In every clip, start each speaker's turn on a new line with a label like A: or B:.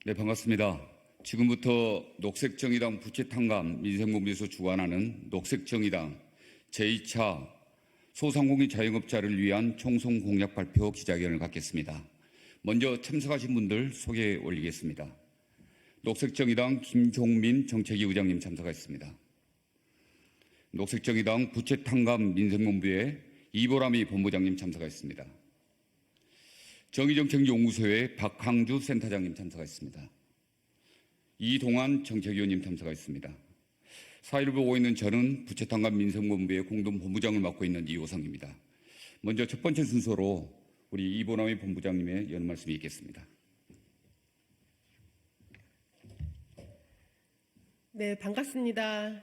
A: 네, 반갑습니다. 지금부터 녹색정의당 부채탕감 민생본부에서 주관하는 녹색정의당 제2차 소상공인 자영업자를 위한 총선 공약 발표 기자회견을 갖겠습니다. 먼저 참석하신 분들 소개해 올리겠습니다. 녹색정의당 김종민 정책위 의장님 참석하셨습니다. 녹색정의당 부채탕감 민생본부의 이보람이 본부장님 참석하셨습니다. 정의정책연구소의 박항주 센터장님 참석하셨습니다. 이동환 정책위원님 참석하셨습니다. 4.15 보고 있는 저는 부채탕감 민생본부의 공동본부장을 맡고 있는 이호성입니다. 먼저 첫 번째 순서로 우리 이보람이 본부장님의 연 말씀이 있겠습니다.
B: 네, 반갑습니다.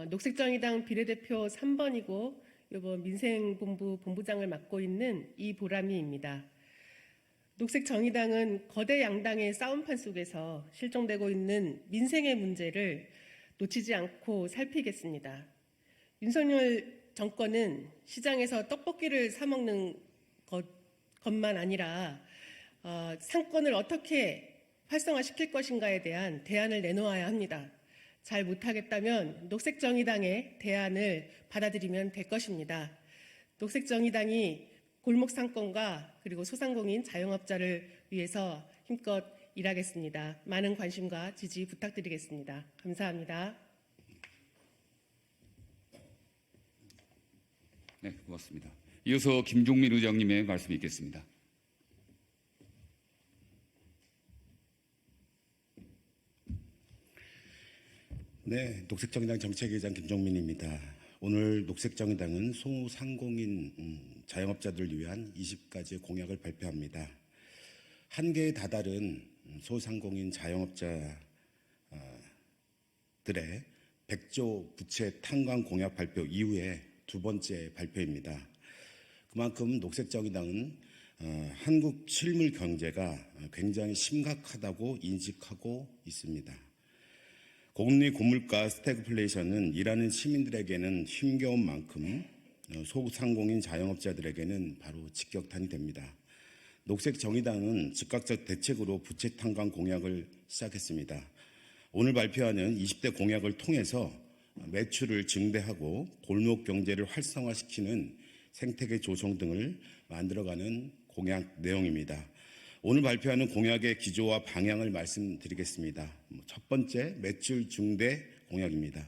B: 녹색정의당 비례대표 3번이고 이번 민생본부 본부장을 맡고 있는 이보람이입니다. 녹색정의당은 거대 양당의 싸움판 속에서 실종되고 있는 민생의 문제를 놓치지 않고 살피겠습니다. 윤석열 정권은 시장에서 떡볶이를 사 먹는 것만 아니라 상권을 어떻게 활성화시킬 것인가에 대한 대안을 내놓아야 합니다. 잘 못하겠다면 녹색정의당의 대안을 받아들이면 될 것입니다. 녹색정의당이 골목상권과 그리고 소상공인 자영업자를 위해서 힘껏 일하겠습니다. 많은 관심과 지지 부탁드리겠습니다. 감사합니다.
A: 네, 고맙습니다. 이어서 김종민 의장님의 말씀이 있겠습니다.
C: 네, 녹색정의당 정책위의장 김종민입니다. 오늘 녹색정의당은 소상공인 자영업자들을 위한 20가지의 공약을 발표합니다. 한계에 다다른 소상공인 자영업자들의 100조 부채 탕감 공약 발표 이후에 두 번째 발표입니다. 그만큼 녹색정의당은 한국 실물 경제가 굉장히 심각하다고 인식하고 있습니다. 고금리 고물가 스태그플레이션은 일하는 시민들에게는 힘겨운 만큼 소상공인 자영업자들에게는 바로 직격탄이 됩니다. 녹색정의당은 즉각적 대책으로 부채 탕감 공약을 시작했습니다. 오늘 발표하는 20대 공약을 통해서 매출을 증대하고 골목 경제를 활성화시키는 생태계 조성 등을 만들어가는 공약 내용입니다. 오늘 발표하는 공약의 기조와 방향을 말씀드리겠습니다. 첫 번째, 매출 증대 공약입니다.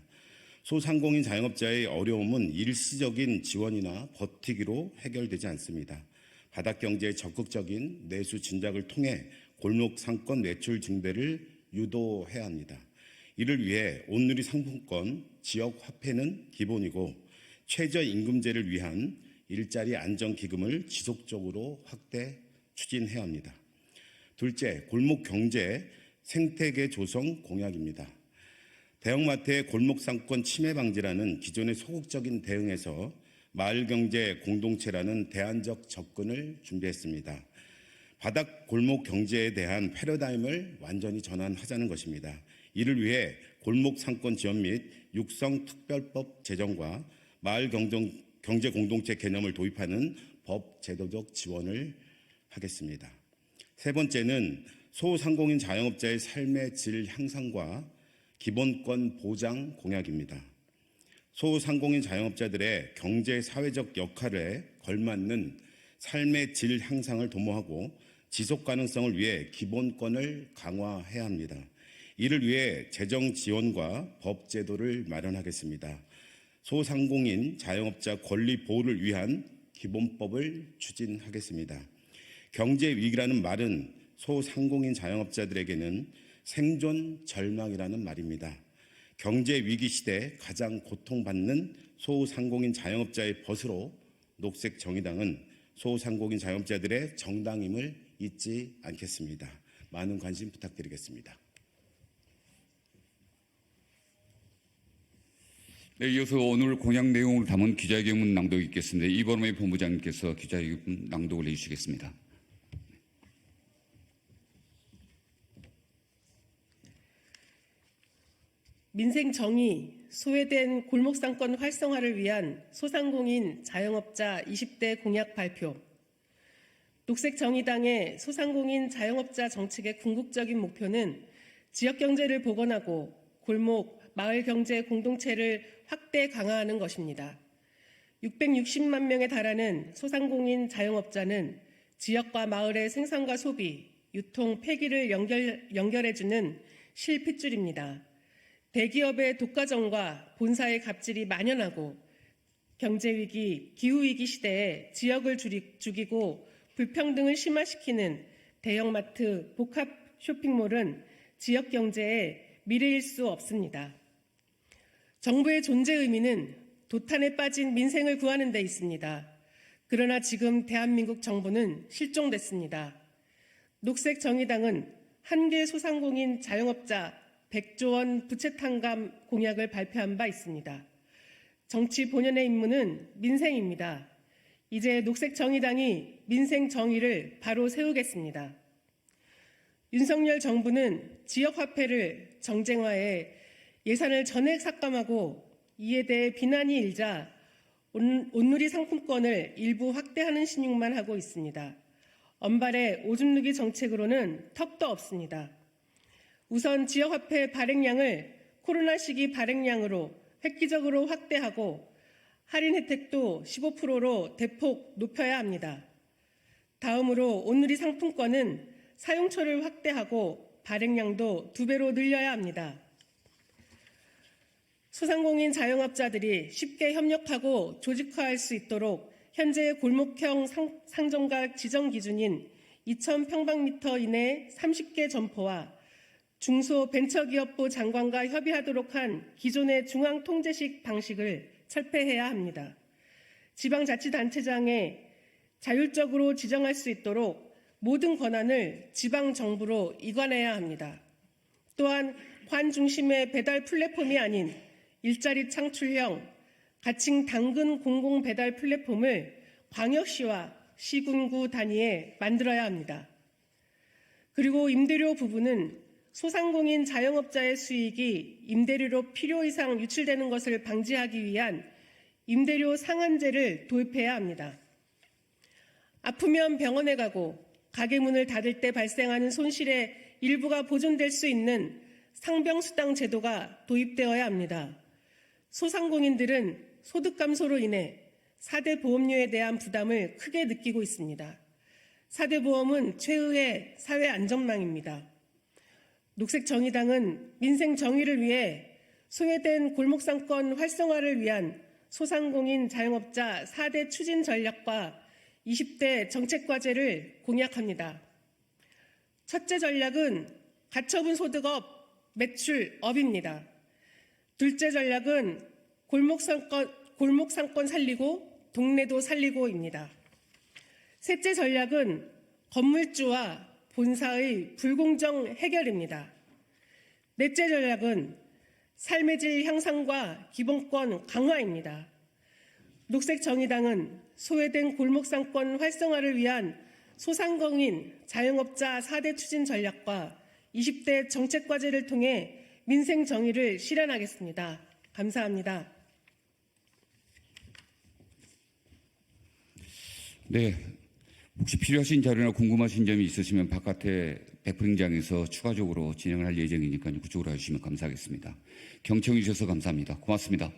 C: 소상공인 자영업자의 어려움은 일시적인 지원이나 버티기로 해결되지 않습니다. 바닥경제의 적극적인 내수 진작을 통해 골목 상권 매출 증대를 유도해야 합니다. 이를 위해 온누리 상품권, 지역 화폐는 기본이고 최저임금제를 위한 일자리 안정기금을 지속적으로 확대 추진해야 합니다. 둘째, 골목 경제 생태계 조성 공약입니다. 대형마트의 골목 상권 침해 방지라는 기존의 소극적인 대응에서 마을 경제 공동체라는 대안적 접근을 준비했습니다. 바닥 골목 경제에 대한 패러다임을 완전히 전환하자는 것입니다. 이를 위해 골목 상권 지원 및 육성 특별법 제정과 마을 경제 공동체 개념을 도입하는 법 제도적 지원을 하겠습니다. 세 번째는 소상공인 자영업자의 삶의 질 향상과 기본권 보장 공약입니다. 소상공인 자영업자들의 경제 사회적 역할에 걸맞는 삶의 질 향상을 도모하고 지속 가능성을 위해 기본권을 강화해야 합니다. 이를 위해 재정 지원과 법 제도를 마련하겠습니다. 소상공인 자영업자 권리 보호를 위한 기본법을 추진하겠습니다. 경제 위기라는 말은 소상공인 자영업자들에게는 생존 절망이라는 말입니다. 경제 위기 시대 가장 고통받는 소상공인 자영업자의 벗으로 녹색정의당은 소상공인 자영업자들의 정당임을 잊지 않겠습니다. 많은 관심 부탁드리겠습니다.
A: 네, 이어서 오늘 공약 내용을 담은 기자회견문 낭독이 있겠습니다. 이보람의 본부장님께서 기자회견문 낭독을 해주시겠습니다.
B: 민생 정의, 소외된 골목상권 활성화를 위한 소상공인 자영업자 20대 공약 발표. 녹색정의당의 소상공인 자영업자 정책의 궁극적인 목표는 지역경제를 복원하고 골목, 마을 경제 공동체를 확대 강화하는 것입니다. 660만 명에 달하는 소상공인 자영업자는 지역과 마을의 생산과 소비, 유통, 폐기를 연결해주는 실핏줄입니다. 대기업의 독과점과 본사의 갑질이 만연하고 경제위기, 기후위기 시대에 지역을 죽이고 불평등을 심화시키는 대형마트, 복합 쇼핑몰은 지역 경제의 미래일 수 없습니다. 정부의 존재 의미는 도탄에 빠진 민생을 구하는 데 있습니다. 그러나 지금 대한민국 정부는 실종됐습니다. 녹색정의당은 한계 소상공인 자영업자 100조 원 부채 탕감 공약을 발표한 바 있습니다. 정치 본연의 임무는 민생입니다. 이제 녹색정의당이 민생 정의를 바로 세우겠습니다. 윤석열 정부는 지역화폐를 정쟁화해 예산을 전액 삭감하고 이에 대해 비난이 일자 온누리 상품권을 일부 확대하는 신용만 하고 있습니다. 언발의 오줌 누기 정책으로는 턱도 없습니다. 우선 지역화폐 발행량을 코로나 시기 발행량으로 획기적으로 확대하고 할인 혜택도 15%로 대폭 높여야 합니다. 다음으로 온누리 상품권은 사용처를 확대하고 발행량도 2배로 늘려야 합니다. 소상공인 자영업자들이 쉽게 협력하고 조직화할 수 있도록 현재 골목형 상점가 지정 기준인 2,000평방미터 이내 30개 점포와 중소벤처기업부 장관과 협의하도록 한 기존의 중앙통제식 방식을 철폐해야 합니다. 지방자치단체장에 자율적으로 지정할 수 있도록 모든 권한을 지방정부로 이관해야 합니다. 또한 관 중심의 배달 플랫폼이 아닌 일자리 창출형 가칭 당근 공공 배달 플랫폼을 광역시와 시군구 단위에 만들어야 합니다. 그리고 임대료 부분은 소상공인 자영업자의 수익이 임대료로 필요 이상 유출되는 것을 방지하기 위한 임대료 상한제를 도입해야 합니다. 아프면 병원에 가고 가게 문을 닫을 때 발생하는 손실의 일부가 보존될 수 있는 상병수당 제도가 도입되어야 합니다. 소상공인들은 소득 감소로 인해 4대 보험료에 대한 부담을 크게 느끼고 있습니다. 4대 보험은 최후의 사회 안전망입니다. 녹색정의당은 민생 정의를 위해 소외된 골목상권 활성화를 위한 소상공인 자영업자 4대 추진 전략과 20대 정책과제를 공약합니다. 첫째 전략은 가처분 소득업, 매출업입니다. 둘째 전략은 골목상권 살리고 동네도 살리고입니다. 셋째 전략은 건물주와 본사의 불공정 해결입니다. 넷째 전략은 삶의 질 향상과 기본권 강화입니다. 녹색정의당은 소외된 골목상권 활성화를 위한 소상공인 자영업자 4대 추진 전략과 20대 정책과제를 통해 민생 정의를 실현하겠습니다. 감사합니다.
A: 네, 혹시 필요하신 자료나 궁금하신 점이 있으시면 바깥에 백프링장에서 추가적으로 진행을 할 예정이니까요. 그쪽으로 해주시면 감사하겠습니다. 경청해 주셔서 감사합니다. 고맙습니다.